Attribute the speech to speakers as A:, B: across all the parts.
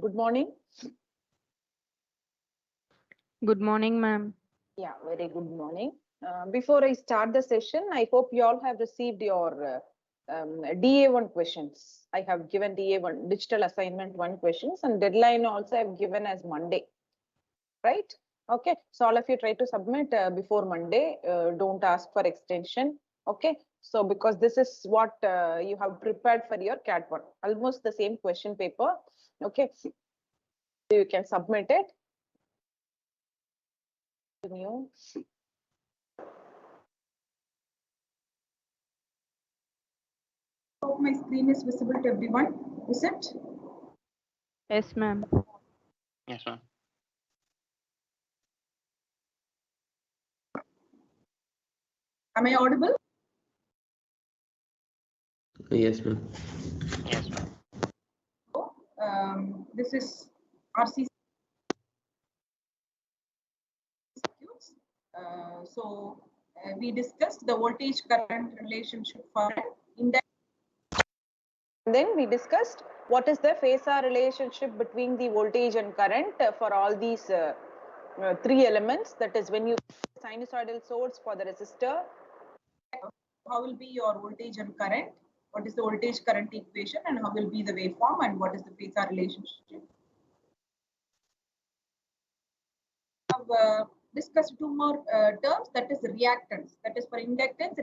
A: Good morning.
B: Good morning, ma'am.
A: Yeah, very good morning. Before I start the session, I hope you all have received your DA1 questions. I have given DA1 digital assignment 1 questions, and deadline also I've given as Monday, right? Okay, so all of you try to submit before Monday. Don't ask for extension. Okay, so because this is what you have prepared for your CAT 1, almost the same question paper. Okay, so you can submit it. Continue.
C: Hope my screen is visible to everyone. Is it?
B: Yes, ma'am.
D: Yes, ma'am.
C: Am I audible?
E: Yes, ma'am.
D: Yes, ma'am.
C: This is RC circuits. We discussed the voltage current relationship for an inductor.
A: Then we discussed what is the phasor relationship between the voltage and current for all these 3 elements. That is, when you sinusoidal source for the resistor,
C: how will be your voltage and current? What is the voltage current equation and how will be the waveform and what is the phasor relationship? We have discussed 2 more terms, that is reactance, that is for inductance.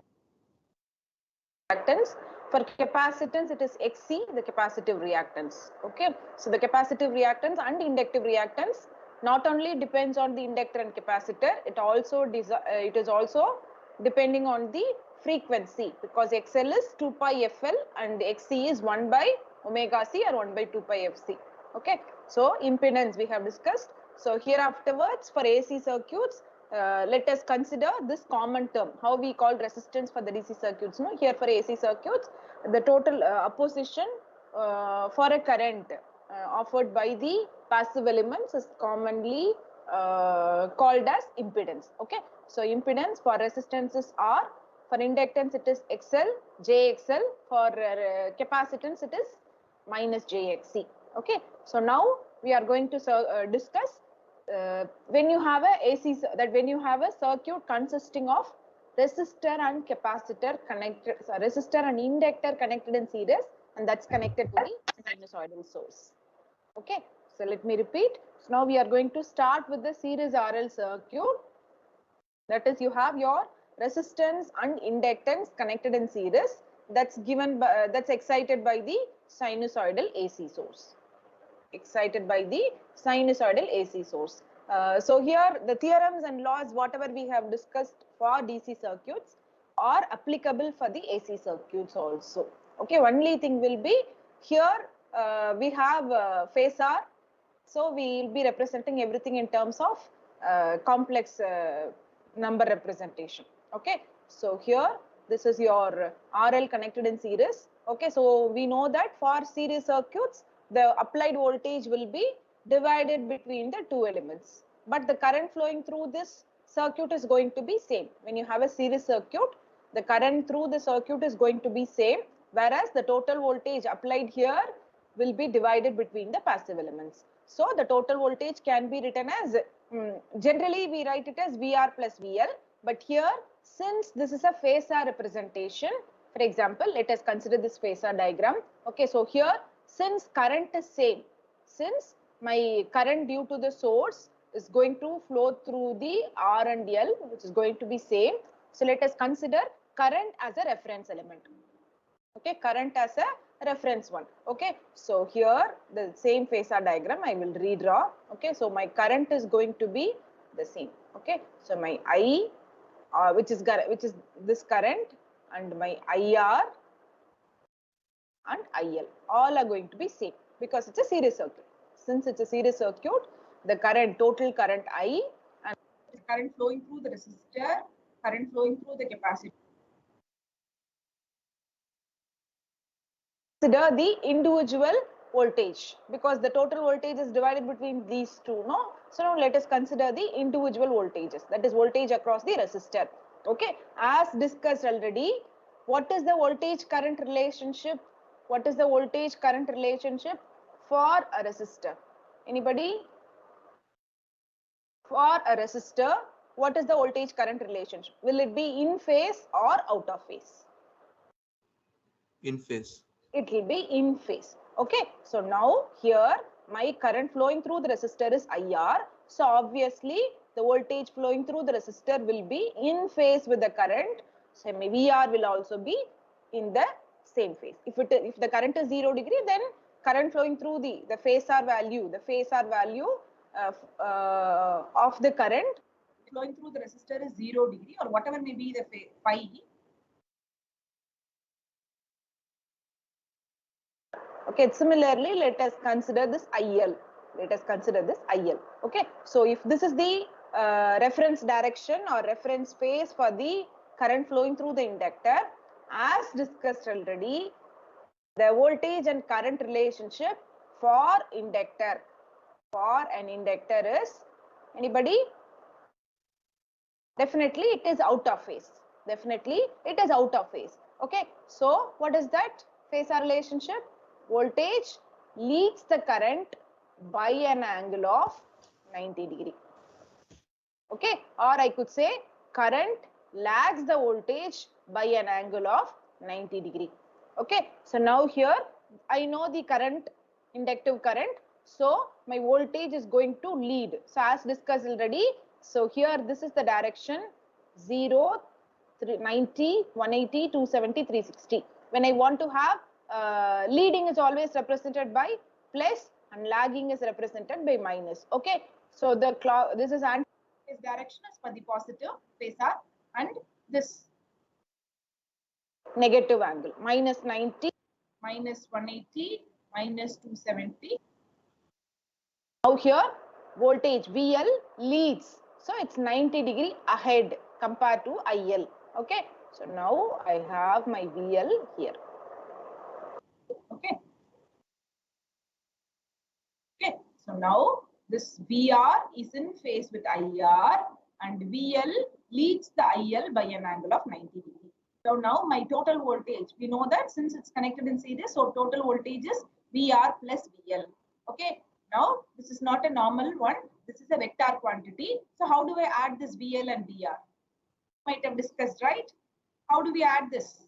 A: reactance. For capacitance, it is Xc, the capacitive reactance. Okay, so the capacitive reactance and inductive reactance not only depends on the inductor and capacitor, it is also depending on the frequency, because XL is 2 pi FL and XC is 1 by omega C or 1 by 2 pi FC. Okay, so impedance we have discussed. So here afterwards for AC circuits, let us consider this common term, how we call resistance for the DC circuits. No, here for AC circuits, the total opposition for a current offered by the passive elements is commonly called as impedance. Okay, so impedance for resistance is R, for inductance it is XL, JXL, for capacitance it is minus JXC. Okay, so now we are going to discuss when you have a circuit consisting of resistor and capacitor connected, resistor and inductor connected in series, and that's connected to the sinusoidal source. Okay, so let me repeat. So now we are going to start with the series RL circuit. That is, you have your resistance and inductance connected in series. That's given by, that's excited by the sinusoidal AC source. Excited by the sinusoidal AC source. So here the theorems and laws, whatever we have discussed for DC circuits, are applicable for the AC circuits also. Okay, only thing will be here we have phasor, so we will be representing everything in terms of complex number representation. Okay, so here this is your RL connected in series. Okay, so we know that for series circuits, the applied voltage will be divided between the 2 elements, but the current flowing through this circuit is going to be same. When you have a series circuit, the current through the circuit is going to be same, whereas the total voltage applied here will be divided between the passive elements. So the total voltage can be written as, generally we write it as VR plus VL, but here since this is a phasor representation, for example, let us consider this phasor diagram. Okay, so here since current is same, since my current due to the source is going to flow through the R and L, which is going to be same. So let us consider current as a reference element. Okay, current as a reference one. Okay, so here the same phasor diagram I will redraw. Okay, so my current is going to be the same. Okay, so my I, which is this current, and my IR and IL, all are going to be same because it's a series circuit. Since it's a series circuit, the current, total current I, and
C: current flowing through the resistor, current flowing through the capacitor.
A: Consider the individual voltage because the total voltage is divided between these two. No, so now let us consider the individual voltages, that is voltage across the resistor. Okay, as discussed already, what is the voltage current relationship? What is the voltage current relationship for a resistor? Anybody? For a resistor, what is the voltage current relationship? Will it be in phase or out of phase?
E: In phase.
A: It will be in phase. Okay, so now here my current flowing through the resistor is IR. So obviously the voltage flowing through the resistor will be in phase with the current. So my VR will also be in the same phase. If the current is 0 degree, then current flowing through the phasor value, of the current
C: flowing through the resistor is 0 degree or whatever may be the phi.
A: Okay, similarly, let us consider this IL. Okay, so if this is the reference direction or reference phase for the current flowing through the inductor, as discussed already, the voltage and current relationship for an inductor is, anybody? Definitely it is out of phase. Okay, so what is that phasor relationship? Voltage leads the current by an angle of 90 degree. Okay, or I could say current lags the voltage by an angle of 90 degree. Okay, so now here I know the current, inductive current, so my voltage is going to lead. So as discussed already, so here this is the direction 0, 90, 180, 270, 360. When I want to have leading is always represented by plus and lagging is represented by minus. Okay, so the this is
C: His direction is for the positive phasor and this
A: negative angle minus 90,
C: minus 180, minus 270.
A: now here voltage VL leads, so it's 90 degree ahead compared to IL. Okay, so now I have my VL here.
C: Okay. Okay, so now this VR is in phase with IR and VL leads the IL by an angle of 90 degree. So now my total voltage, we know that since it's connected in series, so total voltage is VR plus VL. Okay, now this is not a normal one, this is a vector quantity. So how do I add this VL and VR? Might have discussed, right? How do we add this?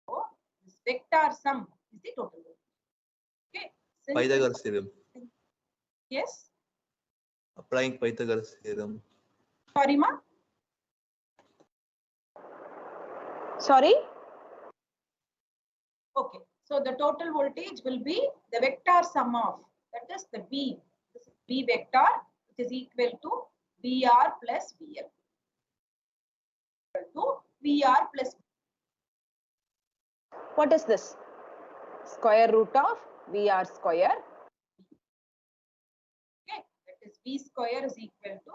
C: So this vector sum is the total voltage. Okay.
E: Pythagoras theorem.
C: Yes.
E: Applying Pythagoras theorem.
C: Sorry, ma.
A: Sorry.
C: Okay. So the total voltage will be the vector sum of, that is the V. This is V vector, which is equal to VR plus VL. To VR plus.
A: What is this? Square root of VR square.
C: Okay, that is V square is equal to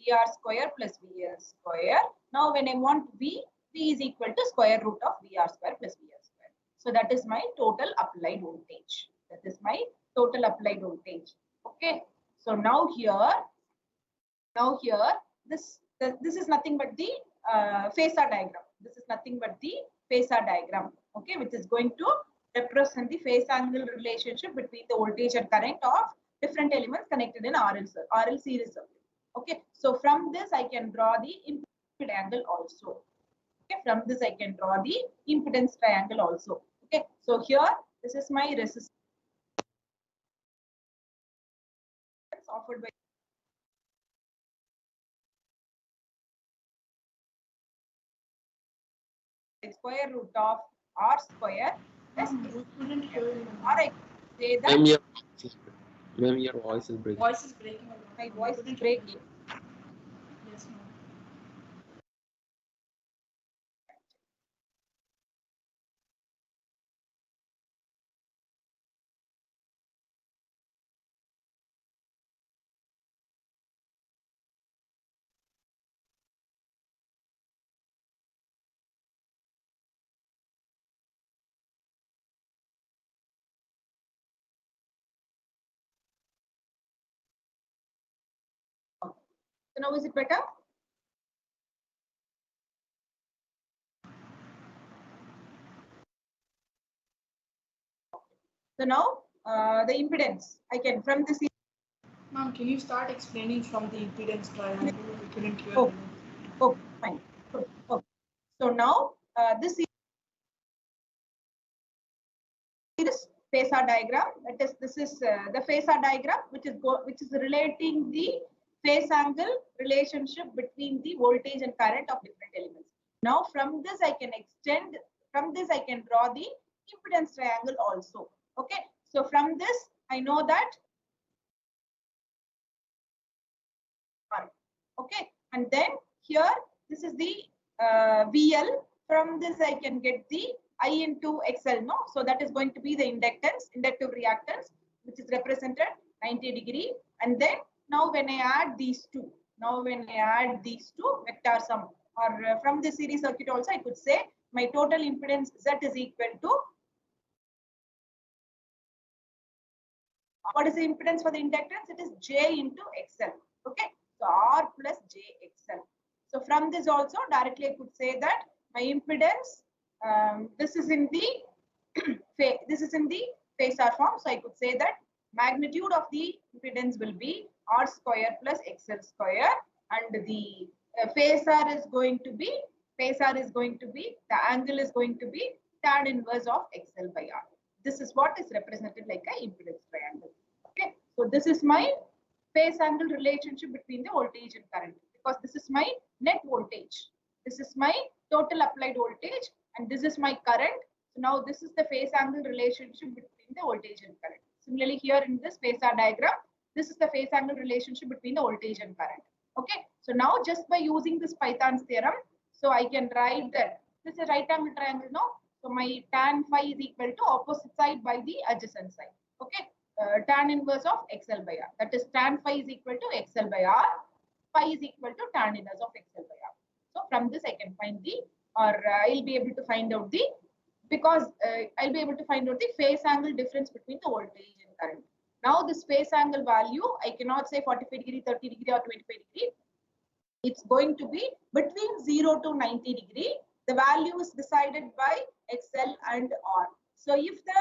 C: VR square plus VL square. Now when I want V is equal to square root of VR square plus VL square. So that is my total applied voltage. Okay. So now here this is nothing but the phasor diagram. Okay, which is going to represent the phase angle relationship between the voltage and current of different elements connected in RL series circuit. Okay, so from this I can draw the impedance triangle also. Okay, from this I can draw the impedance triangle also. Okay, so here this is my resistance offered by square root of R square plus or I say that
F: Ma'am, your voice is breaking.
C: my voice is breaking.
G: Yes, ma'am.
C: So now is it better? So now the impedance, I can from this.
G: Ma'am, can you start explaining from the impedance triangle? I couldn't hear.
C: Oh.
G: you.
C: Oh, fine. Good. Okay. So now this is phasor diagram. That is, this is the phasor diagram, which is relating the phase angle relationship between the voltage and current of different elements. Now from this I can extend. From this I can draw the impedance triangle also. Okay. So from this I know that. Okay, and then here this is the VL. From this I can get the I into XL, no? So that is going to be the inductance, inductive reactance, which is represented 90 degree. And then now when I add these two, vector sum, or from the series circuit also I could say my total impedance Z is equal to, what is the impedance for the inductance? It is J into XL. Okay, so R plus JXL. So from this also directly I could say that my impedance, this is in the phasor form. So I could say that magnitude of the impedance will be R square plus XL square, and the phasor is going to be, the angle is going to be tan inverse of XL by R. This is what is represented like a impedance triangle. Okay, so this is my phase angle relationship between the voltage and current, because this is my net voltage, this is my total applied voltage, and this is my current. So now this is the phase angle relationship between the voltage and current. Similarly, here in this phasor diagram, this is the phase angle relationship between the voltage and current. Okay, so now just by using this Python's theorem, so I can write that this is a right angle triangle, no? So my tan phi is equal to opposite side by the adjacent side. Okay, tan inverse of XL by R. That is tan phi is equal to XL by R. Phi is equal to tan inverse of XL by R. So from this I can find the, or I'll be able to find out the, because I'll be able to find out the phase angle difference between the voltage and current. Now this phase angle value, I cannot say 45 degree, 30 degree or 25 degree. It's going to be between 0 to 90 degree. The value is decided by XL and R. So if the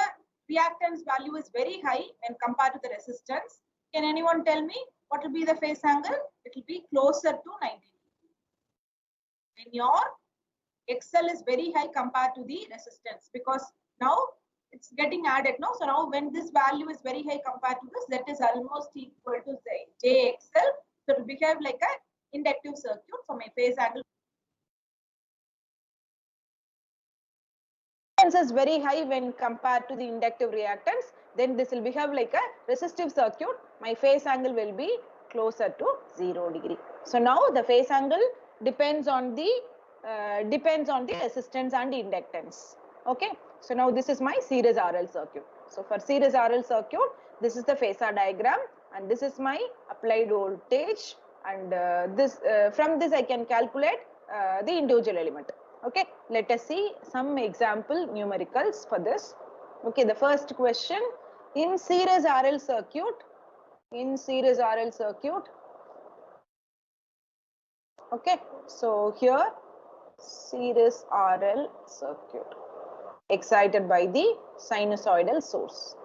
C: reactance value is very high when compared to the resistance, can anyone tell me what will be the phase angle? It will be closer to 90 degree. When your XL is very high compared to the resistance, because now it's getting added, no? So now when this value is very high compared to this, that is almost equal to say JXL. So it will behave like an inductive circuit. So my phase angle
A: is very high when compared to the inductive reactance, then this will behave like a resistive circuit. My phase angle will be closer to 0 degree. So now the phase angle depends on the resistance and inductance. Okay, so now this is my series RL circuit. So for series RL circuit, this is the phasor diagram, and this is my applied voltage, and from this I can calculate the individual element. Okay, let us see some example numericals for this. Okay, the first question, in series RL circuit, okay, so here series RL circuit excited by the sinusoidal source.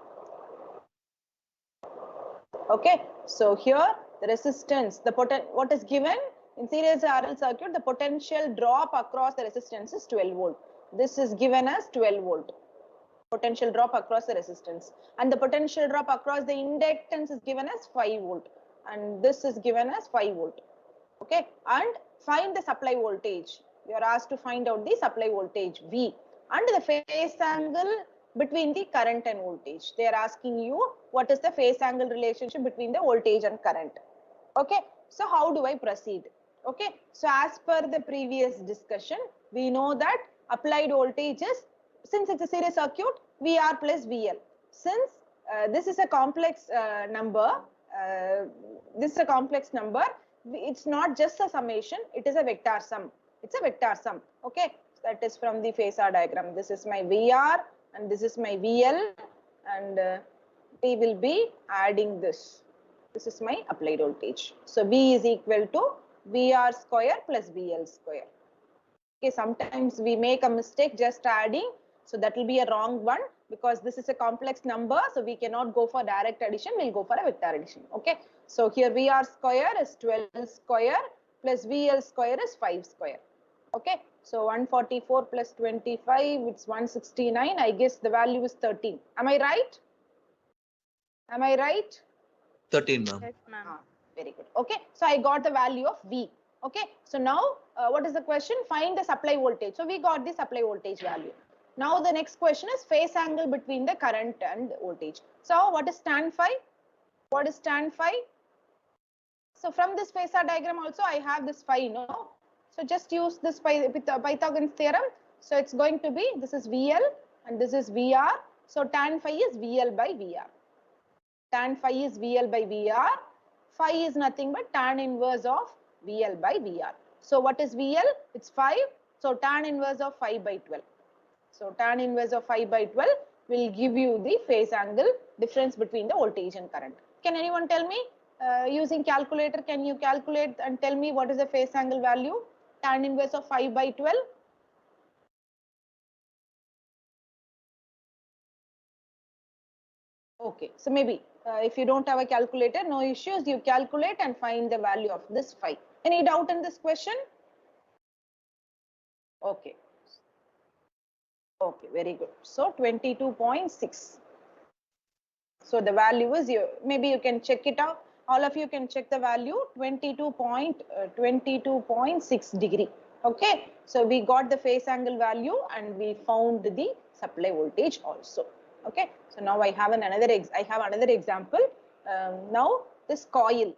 A: Okay, so here the resistance, what is given in series RL circuit, the potential drop across the resistance is 12 volt. This is given as 12 volt. Potential drop across the resistance, and the potential drop across the inductance is given as 5 volt, and this is given as 5 volt. Okay, and find the supply voltage. You are asked to find out the supply voltage V and the phase angle between the current and voltage. They are asking you what is the phase angle relationship between the voltage and current. Okay, so how do I proceed? Okay, so as per the previous discussion, we know that applied voltage is, since it's a series circuit, VR plus VL. Since this is a complex number, it's not just a summation, it is a vector sum. It's a vector sum. Okay, so that is from the phasor diagram. This is my VR and this is my VL, and we will be adding this. This is my applied voltage. So V is equal to VR square plus VL square. Okay, sometimes we make a mistake just adding, so that will be a wrong one. because this is a complex number, so we cannot go for direct addition, we'll go for a vector addition. Okay, so here VR square is 12 square plus VL square is 5 square. Okay, so 144 plus 25, it's 169. I guess the value is 13. Am I right? Am I right?
E: 13, ma'am.
B: Yes, ma'am.
A: Very good. Okay, so I got the value of V. Okay, so now what is the question? Find the supply voltage. So we got the supply voltage value. Now the next question is phase angle between the current and voltage. So what is tan phi? What is tan phi? So from this phasor diagram also I have this phi, no? So just use this Pythagorean theorem. So it's going to be, this is VL and this is VR. So tan phi is VL by VR. Tan phi is VL by VR. Phi is nothing but tan inverse of VL by VR. So what is VL? It's 5. So tan inverse of 5 by 12. So tan inverse of 5 by 12 will give you the phase angle difference between the voltage and current. Can anyone tell me using calculator, can you calculate and tell me what is the phase angle value? Tan inverse of 5 by 12. Okay, so maybe if you don't have a calculator, no issues, you calculate and find the value of this phi. Any doubt in this question? Okay. Okay, very good. So 22.6. So the value is, maybe you can check it out. All of you can check the value, 22.6 degree. Okay, so we got the phase angle value and we found the supply voltage also. Okay, so now I have another example. Now this coil.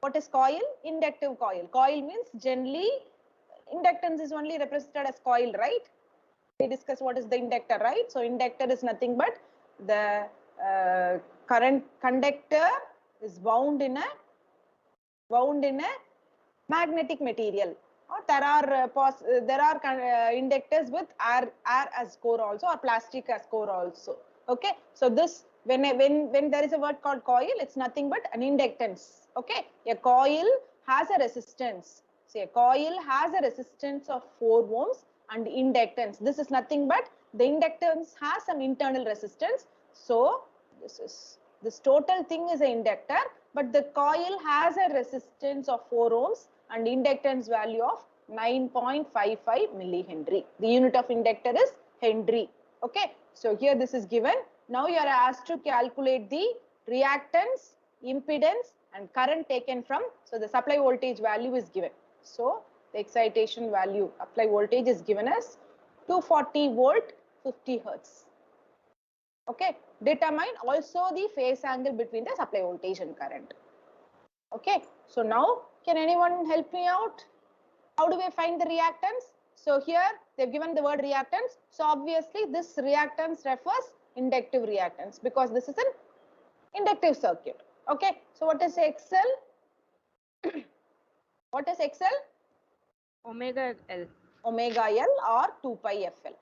A: What is coil? Inductive coil. Coil means generally inductance is only represented as coil, right? We discussed what is the inductor, right? So inductor is nothing but the current conductor is bound in a magnetic material. Or there are inductors with air as core also, or plastic as core also. Okay, so this when there is a word called coil, it's nothing but an inductance. Okay, a coil has a resistance. So a coil has a resistance of 4 ohms and inductance. This is nothing but the inductance has some internal resistance. So this total thing is an inductor, but the coil has a resistance of 4 ohms and inductance value of 9.55 millihenry. The unit of inductor is Henry. Okay, so here this is given. Now you are asked to calculate the reactance, impedance and current taken from, so the supply voltage value is given. So the excitation value, apply voltage is given as 240 volt, 50 hertz. Okay, determine also the phase angle between the supply voltage and current. Okay, so now can anyone help me out? How do we find the reactance? So here they've given the word reactance. So obviously this reactance refers inductive reactance because this is an inductive circuit. Okay, so what is XL? What is XL?
B: Omega L.
A: Omega L or 2 pi FL.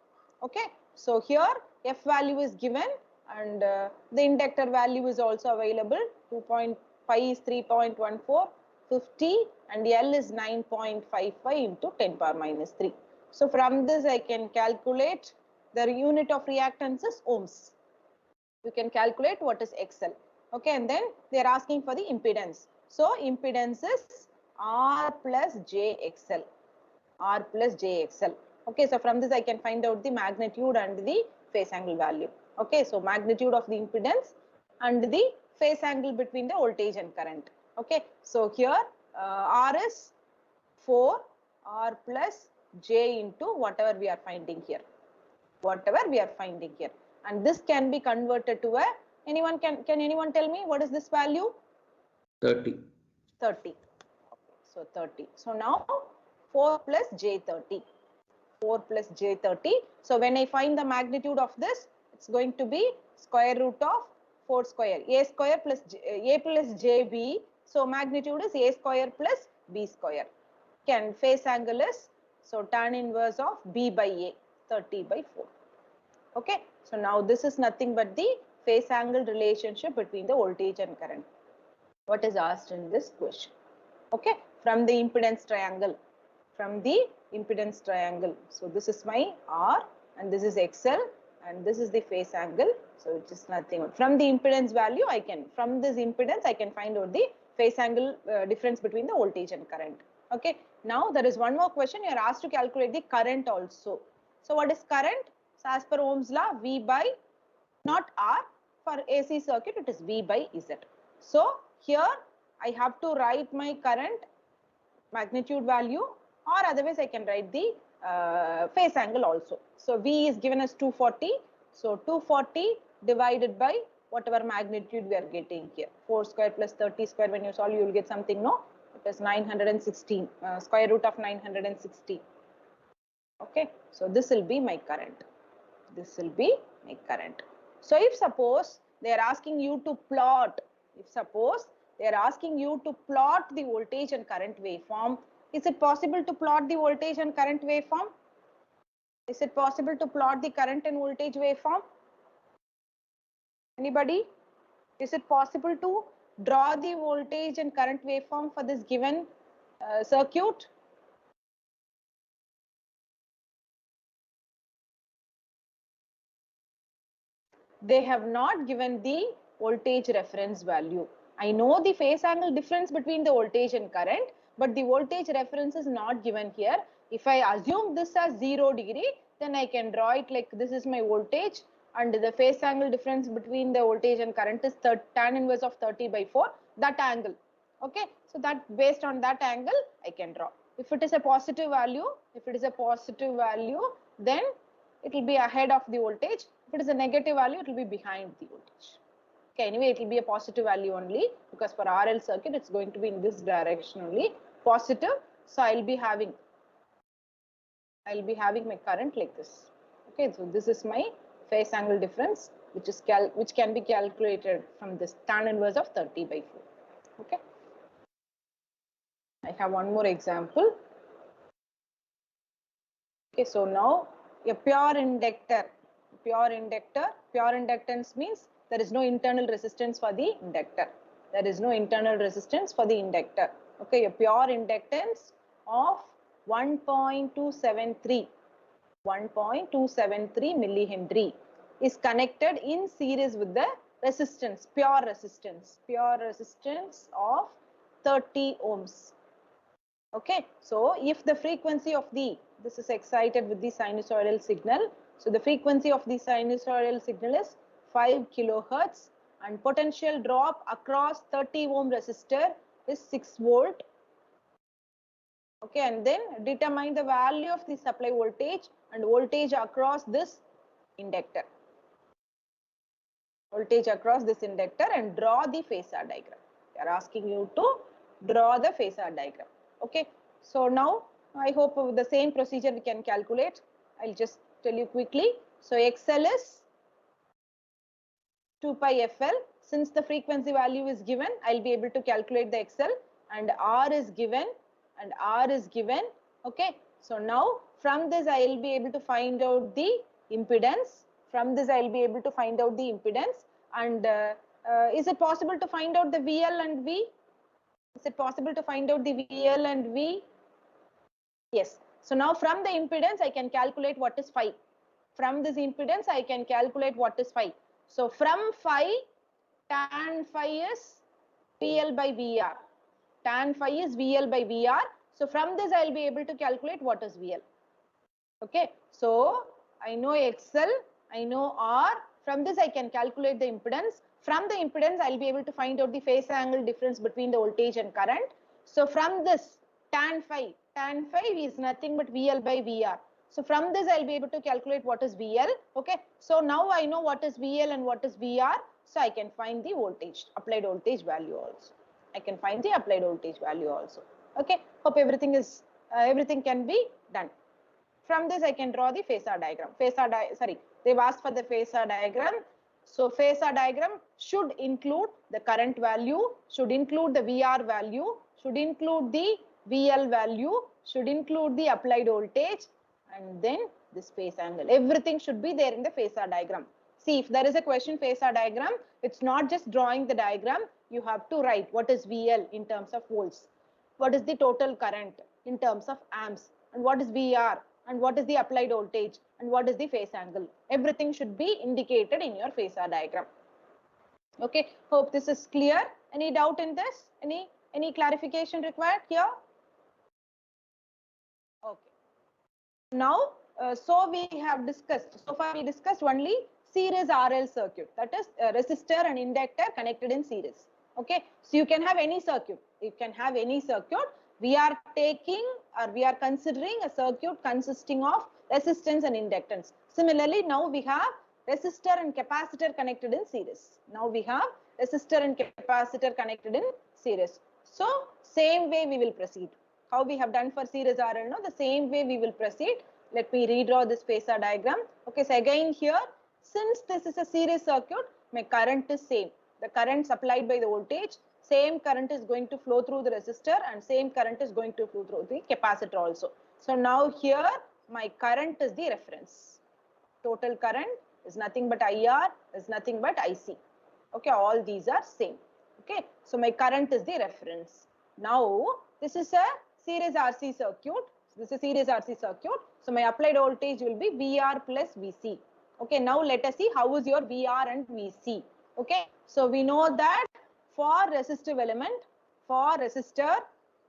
A: Okay, so here F value is given and the inductor value is also available. 2.pi is 3.14, 50 and L is 9.55 into 10 power minus 3. So from this I can calculate the unit of reactance is ohms. You can calculate what is XL. Okay, and then they are asking for the impedance. So impedance is R plus JXL. R plus JXL. Okay, so from this I can find out the magnitude and the phase angle value. Okay, so magnitude of the impedance and the phase angle between the voltage and current. Okay, so here R is 4, R plus J into whatever we are finding here. Whatever we are finding here. And this can be converted to a, can anyone tell me what is this value?
F: 30.
A: 30. So 30. So now 4 plus J30. 4 plus J30. So when I find the magnitude of this, it's going to be square root of 4 square. A square plus A plus JB. So magnitude is A square plus B square. Can phase angle is, so tan inverse of B by A, 30 by 4. Okay. So now this is nothing but the phase angle relationship between the voltage and current. What is asked in this question. Okay. From the impedance triangle. From the impedance triangle. So this is my R and this is XL and this is the phase angle. So it is nothing. From the impedance value, from this impedance, I can find out the phase angle difference between the voltage and current. Okay. Now there is one more question. You are asked to calculate the current also. So what is current? So as per Ohm's law, V by not R. For AC circuit, it is V by Z. So here I have to write my current magnitude value, or otherwise I can write the phase angle also. So V is given as 240. So 240 divided by whatever magnitude we are getting here. 4 square plus 30 square. When you solve, you will get something, no? It is 916, square root of 916. Okay. So this will be my current. This will be my current. So if suppose they are asking you to plot, they are asking you to plot the voltage and current waveform, is it possible to plot the voltage and current waveform? Is it possible to plot the current and voltage waveform? Anybody? Is it possible to draw the voltage and current waveform for this given circuit? They have not given the voltage reference value. I know the phase angle difference between the voltage and current, but the voltage reference is not given here. If I assume this as 0 degree, then I can draw it like this is my voltage, and the phase angle difference between the voltage and current is tan inverse of 30 by 4, that angle. Okay, so that based on that angle I can draw. If it is a positive value, then it will be ahead of the voltage. If it is a negative value, it will be behind the voltage. Okay, anyway, it will be a positive value only, because for RL circuit, it's going to be in this direction only, positive. So I'll be having my current like this. Okay, so this is my phase angle difference, which can be calculated from this tan inverse of 30 by 4. Okay. I have one more example. Okay, so now a pure inductance means there is no internal resistance for the inductor. Okay, a pure inductance of 1.273 millihenry is connected in series with the resistance, pure resistance of 30 ohms. Okay, so if the frequency of this is excited with the sinusoidal signal, so the frequency of the sinusoidal signal is 5 kilohertz, and potential drop across 30 ohm resistor is 6 volt. Okay, and then determine the value of the supply voltage and voltage across this inductor. And draw the phasor diagram. They are asking you to draw the phasor diagram. Okay, so now I hope with the same procedure we can calculate. I'll just tell you quickly. So XL is 2 pi FL. Since the frequency value is given, I'll be able to calculate the XL, and R is given. Okay, so now from this I will be able to find out the impedance. And is it possible to find out the VL and V? Yes. So now from the impedance I can calculate what is phi. So from phi, tan phi is VL by VR. So from this I will be able to calculate what is VL. Okay. So I know XL, I know R. From this I can calculate the impedance. From the impedance I will be able to find out the phase angle difference between the voltage and current. So from this tan phi is nothing but VL by VR. So from this I'll be able to calculate what is VL. Okay. So now I know what is VL and what is VR. So I can find the voltage, applied voltage value also. Okay. Hope everything can be done. From this I can draw the phasor diagram. They've asked for the phasor diagram. So phasor diagram should include the current value, should include the VR value, should include the VL value, should include the applied voltage, and then this phase angle. Everything should be there in the phasor diagram. See, if there is a question phasor diagram, it's not just drawing the diagram. You have to write what is VL in terms of volts, what is the total current in terms of amps, and what is VR, and what is the applied voltage and what is the phase angle. Everything should be indicated in your phasor diagram. Okay, hope this is clear. Any doubt in this? Any clarification required here? Okay. Now, so we have discussed, so far we discussed only series RL circuit, that is a resistor and inductor connected in series. Okay, so you can have any circuit. You can have any circuit. We are taking or we are considering a circuit consisting of resistance and inductance. Similarly, now we have resistor and capacitor connected in series. Now we have resistor and capacitor connected in series. So same way we will proceed. How we have done for series RL, no, the same way we will proceed. Let me redraw this phasor diagram. Okay, so again here, since this is a series circuit, my current is same. The current supplied by the voltage, same current is going to flow through the resistor and same current is going to flow through the capacitor also. So now here, my current is the reference. Total current is nothing but IR, is nothing but IC. Okay, all these are same. Okay, so my current is the reference. Now, this is a series RC circuit. This is series RC circuit. So my applied voltage will be VR plus VC. Okay, now let us see how is your VR and VC. Okay, so we know that for resistive element, for resistor,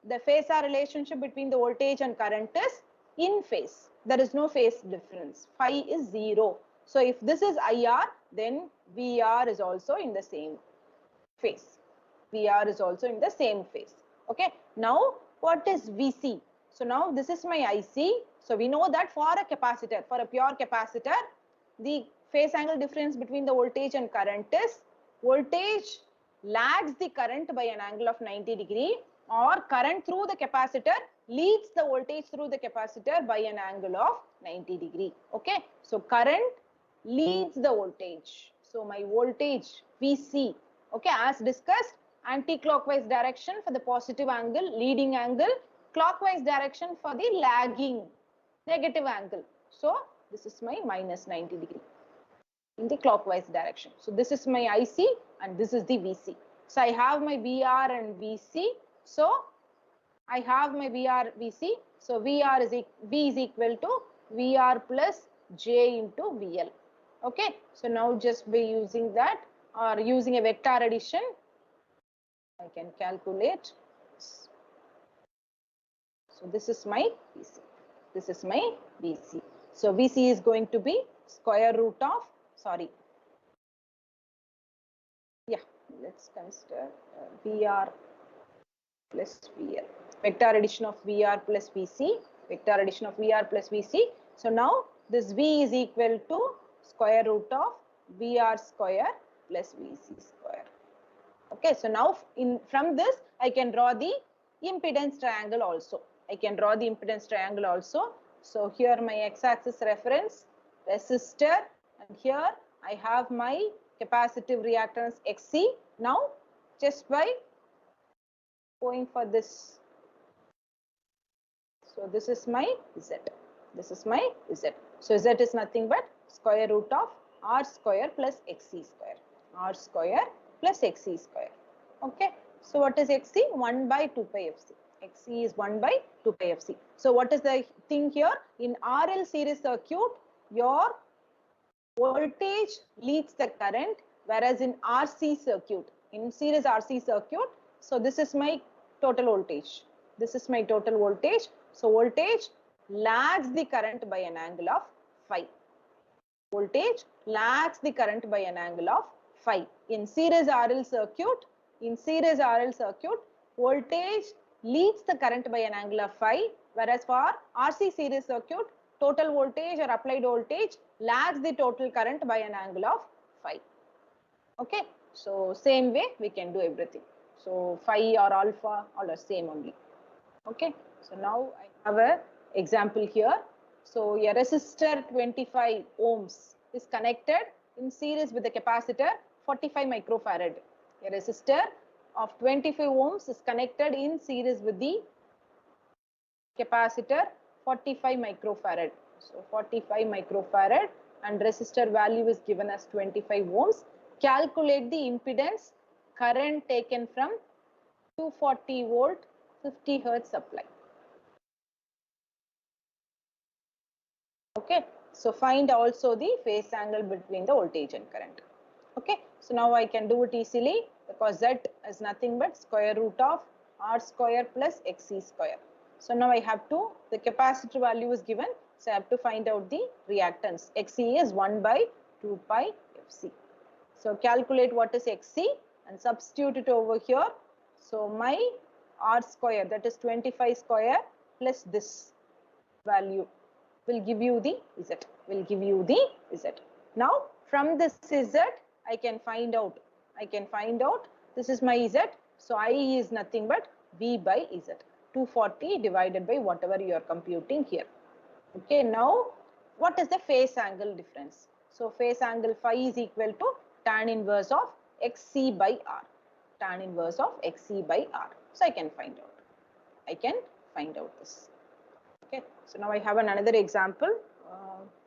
A: the phasor relationship between the voltage and current is in phase. There is no phase difference. Phi is 0. So if this is IR, then VR is also in the same phase. VR is also in the same phase. Okay, now what is VC? So now this is my IC. So we know that for a capacitor, for a pure capacitor, the phase angle difference between the voltage and current is voltage lags the current by an angle of 90 degree, or current through the capacitor leads the voltage through the capacitor by an angle of 90 degree. Okay, so current leads the voltage. So my voltage VC, okay, as discussed, anti-clockwise direction for the positive angle, leading angle, clockwise direction for the lagging, negative angle. So this is my minus 90 degree in the clockwise direction. So this is my IC and this is the VC. So I have my VR and VC. So I have my VR VC. So VR is V is equal to VR plus J into VL. Okay. So now just by using that or using a vector addition, I can calculate. So this is my VC. This is my VC. So VC is going to be square root of, sorry. Yeah, let's consider VR plus VL. Vector addition of VR plus VC. Vector addition of VR plus VC. So now this V is equal to square root of VR square plus VC square. Okay, so now from this I can draw the impedance triangle also. I can draw the impedance triangle also. So here my x-axis reference, resistor, and here I have my capacitive reactance XC. Now just by going for this, so this is my Z. This is my Z. So Z is nothing but square root of R square plus XC square. R square plus XC square. Okay. So what is XC? 1 by 2 pi FC. XC is 1 by 2 pi FC. So what is the thing here? In RL series circuit, your voltage leads the current, whereas in RC circuit, in series RC circuit, so this is my total voltage. This is my total voltage. So voltage lags the current by an angle of phi. Voltage lags the current by an angle of phi. In series RL circuit, voltage leads the current by an angle of phi, whereas for RC series circuit, total voltage or applied voltage lags the total current by an angle of phi. Okay, so same way we can do everything. So phi or alpha all are same only. Okay, so now I have a example here. So a resistor 25 ohms is connected in series with the capacitor 45 microfarad. A resistor of 25 ohms is connected in series with the capacitor 45 microfarad. So 45 microfarad and resistor value is given as 25 ohms. Calculate the impedance current taken from 240 volt 50 hertz supply. Okay, so find also the phase angle between the voltage and current. Okay, so now I can do it easily because Z is nothing but square root of R square plus XC square. So now I have to, the capacitor value is given, so I have to find out the reactance. XC is 1 by 2 pi FC. So calculate what is XC and substitute it over here. So my R square, that is 25 square plus this value will give you the Z, will give you the Z. Now from this Z, I can find out, this is my Z. So I is nothing but V by Z, 240 divided by whatever you are computing here. Okay, now what is the phase angle difference? So phase angle phi is equal to tan inverse of XC by R, tan inverse of XC by R. So I can find out, this. Okay, so now I have another example,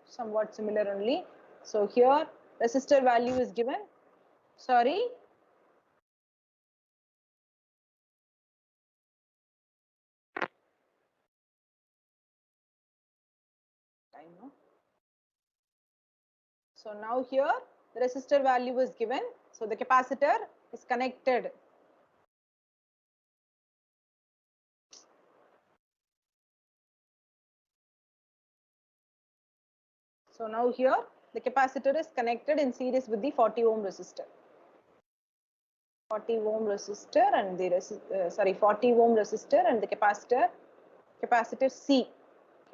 A: somewhat similar only. So here resistor value is given. Sorry. So now here the resistor value is given. So the capacitor is connected. So now here the capacitor is connected in series with the 40 ohm resistor. 40 ohm resistor and the 40 ohm resistor and the capacitor C.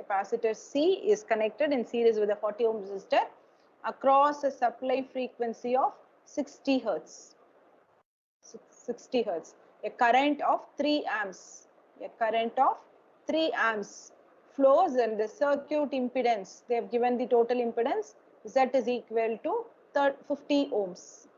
A: Capacitor C is connected in series with a 40 ohm resistor across a supply frequency of 60 hertz. 60 hertz. A current of 3 amps. A current of 3 amps flows and the circuit impedance, they have given the total impedance, Z is equal to 50 ohms.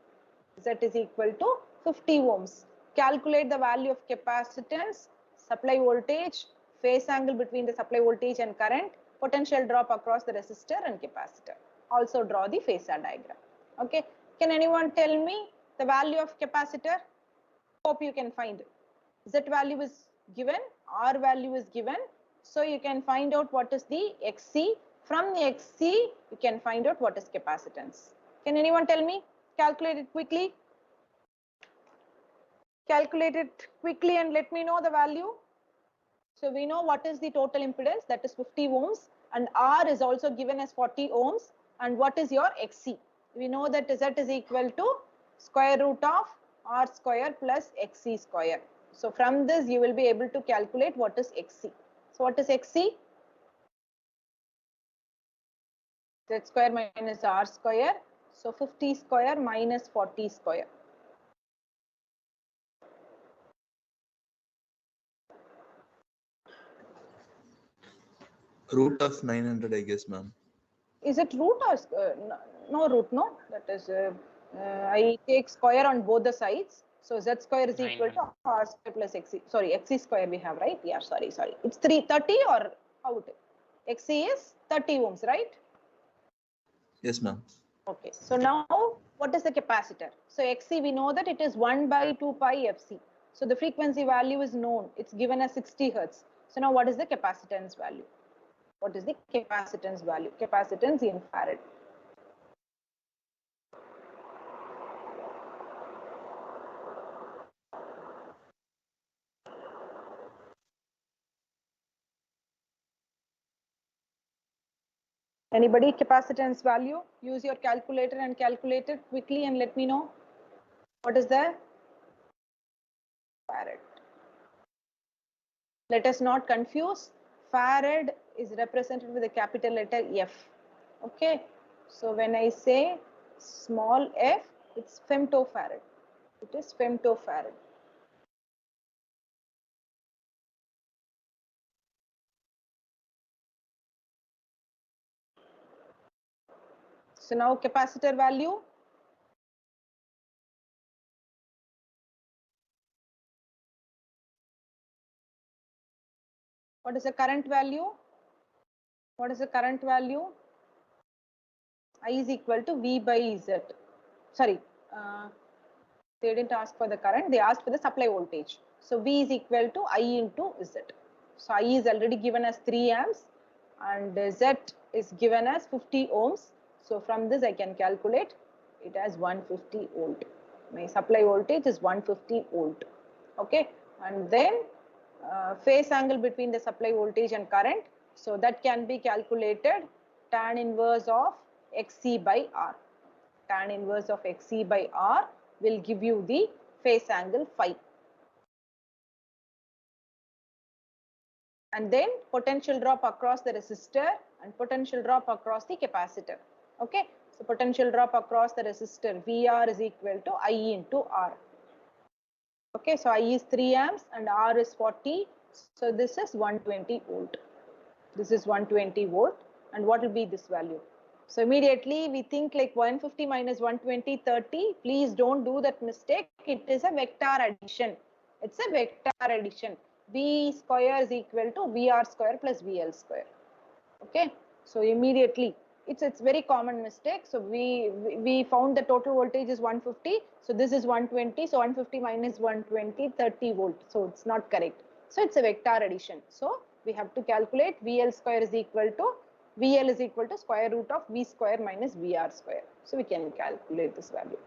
A: Z is equal to 50 ohms. Calculate the value of capacitance, supply voltage, phase angle between the supply voltage and current, potential drop across the resistor and capacitor. Also draw the phasor diagram. Okay, can anyone tell me the value of capacitor? Hope you can find it. Z value is given, R value is given. So you can find out what is the XC. From the XC, you can find out what is capacitance. Can anyone tell me? Calculate it quickly. Calculate it quickly and let me know the value. So we know what is the total impedance, that is 50 ohms, and R is also given as 40 ohms. And what is your XC? We know that Z is equal to square root of R square plus XC square. So from this you will be able to calculate what is XC. So what is XC? Z square minus R square. So 50 square minus 40 square.
E: Root of 900, I guess, ma'am.
A: Is it root or no root? No, that is I take square on both the sides. So Z square is equal to R square plus XC. Sorry, XC square we have, right? Yeah, sorry. It's 330 or how it is? XC is 30 ohms, right?
E: Yes, ma'am.
A: Okay, so now what is the capacitor? So XC, we know that it is 1 by 2 pi FC. So the frequency value is known. It's given as 60 hertz. So now what is the capacitance value? What is the capacitance value? Capacitance in farad. Anybody capacitance value? Use your calculator and calculate it quickly and let me know. What is the farad? Let us not confuse. Farad is represented with a capital letter F. Okay. So when I say small f, it's femtofarad. It is femtofarad. So now capacitor value. What is the current value? What is the current value? I is equal to V by Z. Sorry, they didn't ask for the current, they asked for the supply voltage. So V is equal to I into Z. So I is already given as 3 amps. and Z is given as 50 ohms. So from this I can calculate it as 150 volt. My supply voltage is 150 volt. Okay, and then phase angle between the supply voltage and current. So that can be calculated tan inverse of XC by R. Tan inverse of XC by R will give you the phase angle phi. And then potential drop across the resistor and potential drop across the capacitor. Okay, so potential drop across the resistor VR is equal to I into R. Okay, so I is 3 amps and R is 40. So this is 120 volt. This is 120 volt. And what will be this value? So immediately we think like 150 minus 120, 30. Please don't do that mistake. It is a vector addition. It's a vector addition. V square is equal to VR square plus VL square. Okay, so immediately it's very common mistake. So we found the total voltage is 150. So this is 120. So 150 minus 120, 30 volt. So it's not correct. So it's a vector addition. So we have to calculate VL square is equal to VL is equal to square root of V square minus VR square. So we can calculate this value.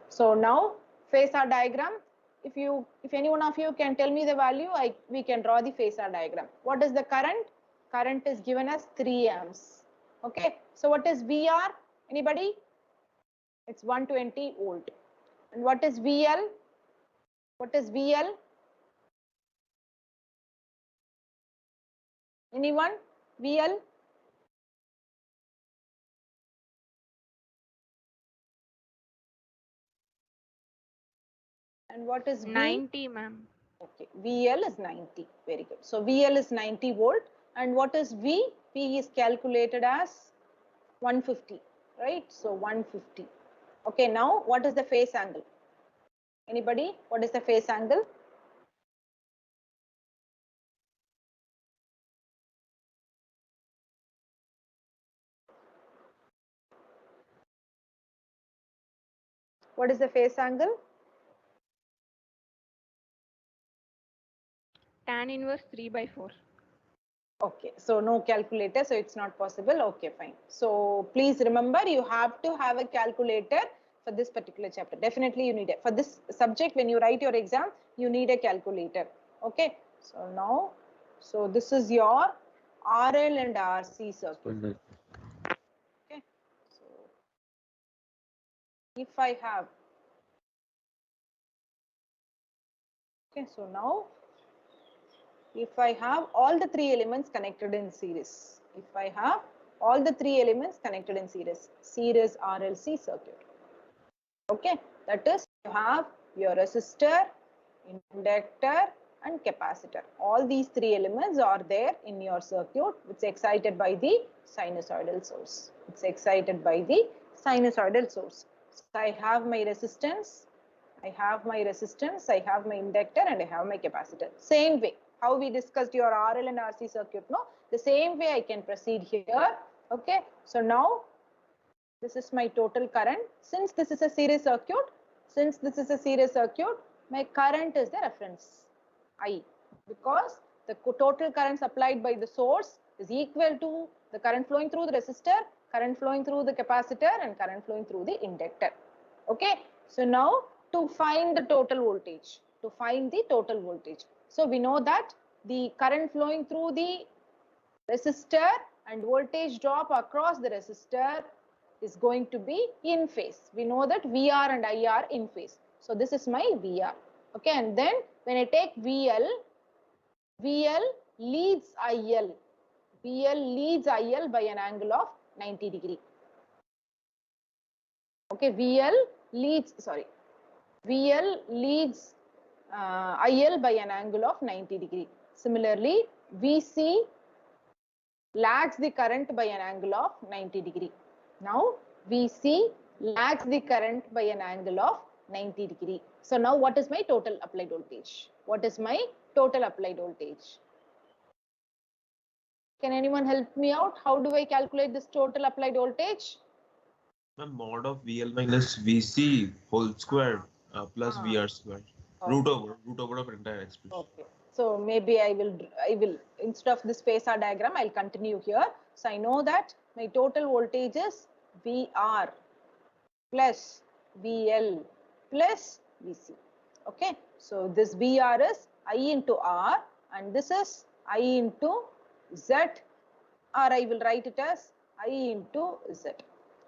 A: So now phasor diagram. If any one of you can tell me the value, we can draw the phasor diagram. What is the current? Current is given as 3 amps. Okay. So what is VR? Anybody? It's 120 volt. And what is VL? What is VL? Anyone? VL? And what is V?
B: 90, ma'am.
A: Okay, VL is 90. Very good. So VL is 90 volt. And what is V? V is calculated as 150, right? So 150. Okay, now what is the phase angle? Anybody? What is the phase angle? What is the phase angle?
B: Tan inverse 3 by 4.
A: Okay, so no calculator, so it's not possible. Okay, fine. So please remember, you have to have a calculator for this particular chapter. Definitely you need it. For this subject, when you write your exam, you need a calculator. Okay, so now, so this is your RL and RC circuit. Okay, so if I have, okay, so now if I have all the 3 elements connected in series, if I have all the 3 elements connected in series RLC circuit. Okay, that is you have your resistor, inductor and capacitor. All these 3 elements are there in your circuit. It's excited by the sinusoidal source. It's excited by the sinusoidal source. So I have my resistance, I have my inductor and I have my capacitor. Same way, how we discussed your RL and RC circuit, no? The same way I can proceed here. Okay, so now this is my total current. Since this is a series circuit, my current is the reference I, because the total current supplied by the source is equal to the current flowing through the resistor, current flowing through the capacitor and current flowing through the inductor. Okay, so now to find the total voltage, so we know that the current flowing through the resistor and voltage drop across the resistor is going to be in phase. We know that VR and I are in phase. So this is my VR. Okay, and then when I take VL leads IL. VL leads IL by an angle of 90 degree. Okay, VL leads IL by an angle of 90 degree. Similarly, VC lags the current by an angle of 90 degree. Now, VC lags the current by an angle of 90 degree. So now what is my total applied voltage? Can anyone help me out? How do I calculate this total applied voltage?
F: Ma'am, mod of VL minus VC whole square plus VR square.
A: Okay.
F: Root over of entire expression.
A: Okay. So maybe I will instead of this phasor diagram, I'll continue here. So I know that my total voltage is VR plus VL plus VC. Okay, so this VR is I into R and this is I into Z, or I will write it as I into Z.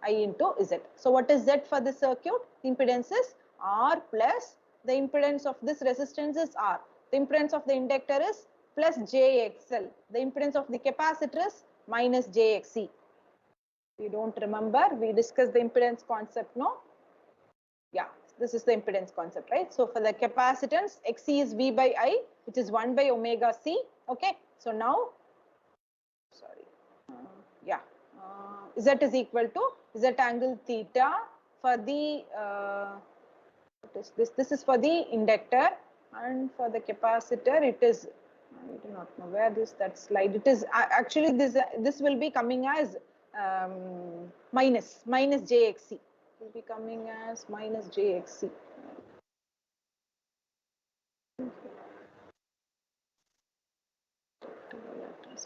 A: I into Z. So what is Z for the circuit? The impedance is R plus the impedance of this resistance is R. The impedance of the inductor is plus JXL. The impedance of the capacitor is minus JXC. You don't remember? We discussed the impedance concept, no? Yeah, this is the impedance concept, right? So for the capacitance, XC is V by I, which is 1 by omega C. Okay, so now, sorry, Z is equal to Z angle theta for the, what is this? This is for the inductor, and for the capacitor, it is, I do not know where that slide, it is actually this will be coming as minus JXC. Will be coming as minus JXC.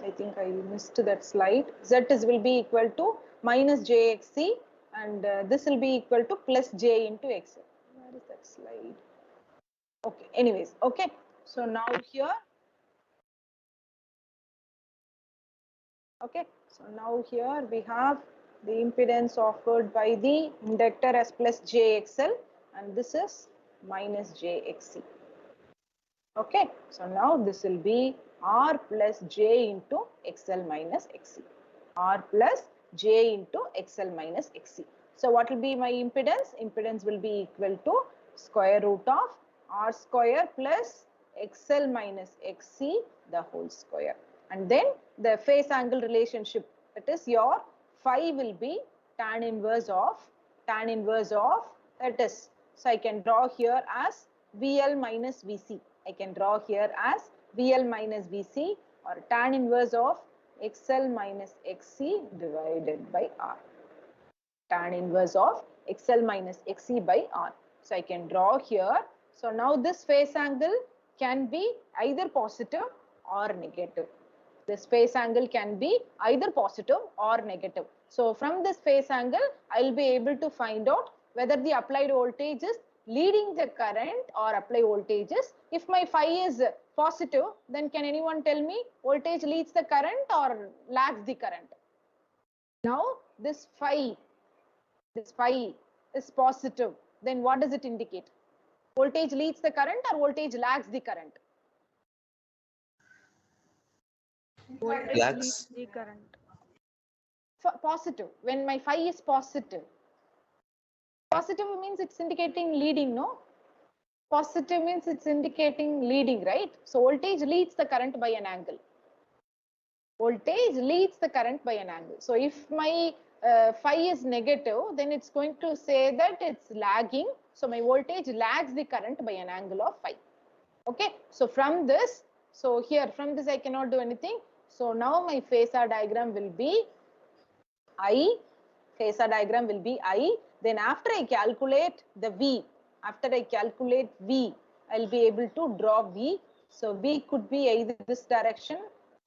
A: I think I missed that slide. Z will be equal to minus JXC, and this will be equal to plus J into XL. Where is that slide? Okay, anyways, okay. So now here, okay, so now here we have the impedance offered by the inductor as plus JXL, and this is minus JXC. Okay, so now this will be R plus J into XL minus XC. R plus J into XL minus XC. So what will be my impedance? Impedance will be equal to square root of R square plus XL minus XC the whole square. And then the phase angle relationship, that is your phi will be tan inverse of that is, so I can draw here as VL minus VC. I can draw here as VL minus VC, or tan inverse of XL minus XC divided by R. Tan inverse of XL minus XC by R. So I can draw here. So now this phase angle can be either positive or negative. This phase angle can be either positive or negative. So from this phase angle, I'll be able to find out whether the applied voltage is leading the current or applied voltages. If my phi is positive, then can anyone tell me voltage leads the current or lags the current? Now this phi is positive, then what does it indicate? Voltage leads the current or voltage lags the current?
B: Voltage
E: Lags.
B: leads the current.
A: Positive. When my phi is positive means it's indicating leading, no? Positive means it's indicating leading, right? So voltage leads the current by an angle. Voltage leads the current by an angle. So if my phi is negative, then it's going to say that it's lagging. So my voltage lags the current by an angle of phi. Okay. So from this, from this I cannot do anything. So now my phasor diagram will be I. Phasor diagram will be I. Then after I calculate the V, I'll be able to draw V. So V could be either this direction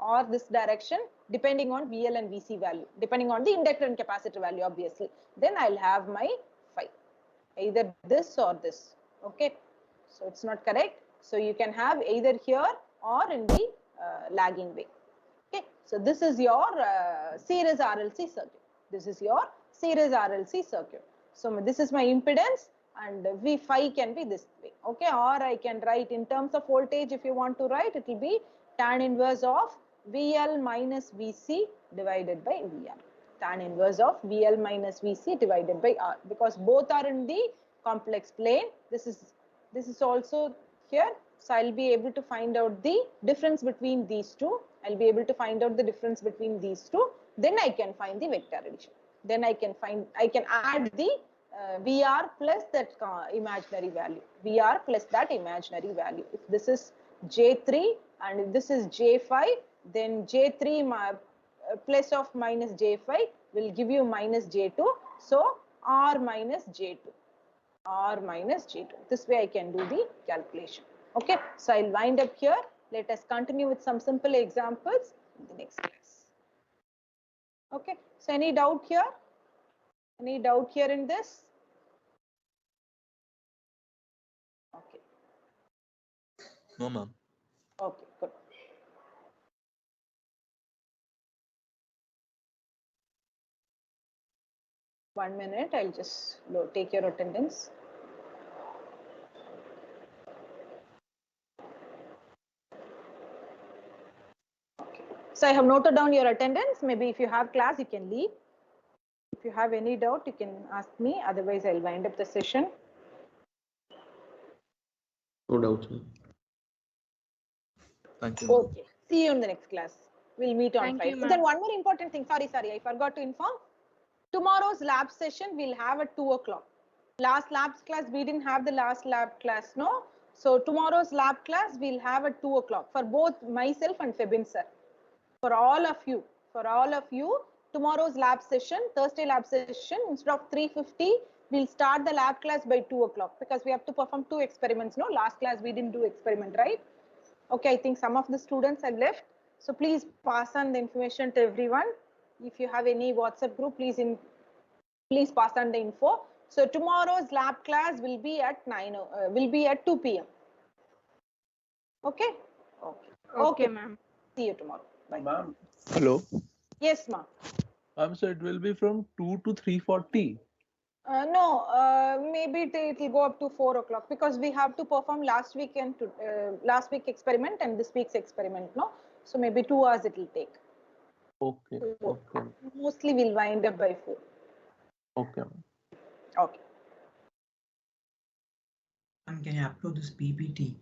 A: or this direction, depending on VL and VC value, depending on the inductor and capacitor value, obviously. Then I'll have my phi, either this or this. Okay. So it's not correct. So you can have either here or in the lagging way. Okay. So this is your series RLC circuit. This is your series RLC circuit. So this is my impedance, and V phi can be this way. Okay. Or I can write in terms of voltage, if you want to write, it will be tan inverse of VL minus VC divided by VR. Tan inverse of VL minus VC divided by R, because both are in the complex plane. This is also here. So I'll be able to find out the difference between these two. I'll be able to find out the difference between these two. Then I can find the vector addition. Then I can add the VR plus that imaginary value. VR plus that imaginary value. If this is J3 and if this is J5, then J3 plus of minus J5 will give you minus J2. So R minus J2. R minus J2. This way I can do the calculation. Okay. So I'll wind up here. Let us continue with some simple examples in the next class. Okay, so any doubt here? Any doubt here in this? Okay,
E: No, ma'am.
A: okay, good. One minute, I'll just take your attendance. Okay. So I have noted down your attendance. Maybe if you have class, you can leave. If you have any doubt, you can ask me. Otherwise, I'll wind up the session.
F: No doubts, ma'am.
E: Thank you, ma'am.
A: Okay. See you in the next class. We'll meet on
B: Thank
A: Friday.
B: you,
A: Then
B: ma'am.
A: one more important thing. Sorry, I forgot to inform. Tomorrow's lab session we'll have at 2 o'clock. Last lab class, we didn't have the last lab class, no? So tomorrow's lab class we'll have at 2 o'clock for both myself and Febin sir. For all of you, tomorrow's lab session, Thursday lab session, instead of 3:50, we'll start the lab class by 2 o'clock because we have to perform 2 experiments. No, last class we didn't do experiment, right? Okay, I think some of the students have left. So please pass on the information to everyone. If you have any WhatsApp group, please pass on the info. So tomorrow's lab class will be at 2 p.m. Okay?
B: Okay, ma'am.
A: See you tomorrow. Bye.
H: Ma'am,
I: Hello.
A: Yes, ma'am.
I: So it will be from 2 to 3:40.
A: No, maybe it will go up to 4 o'clock because we have to perform last week experiment and this week's experiment, no? So maybe 2 hours it will take.
I: Okay. Okay.
A: Mostly we'll wind up by 4.
I: Okay.
A: Okay.
J: Can you upload this PPT?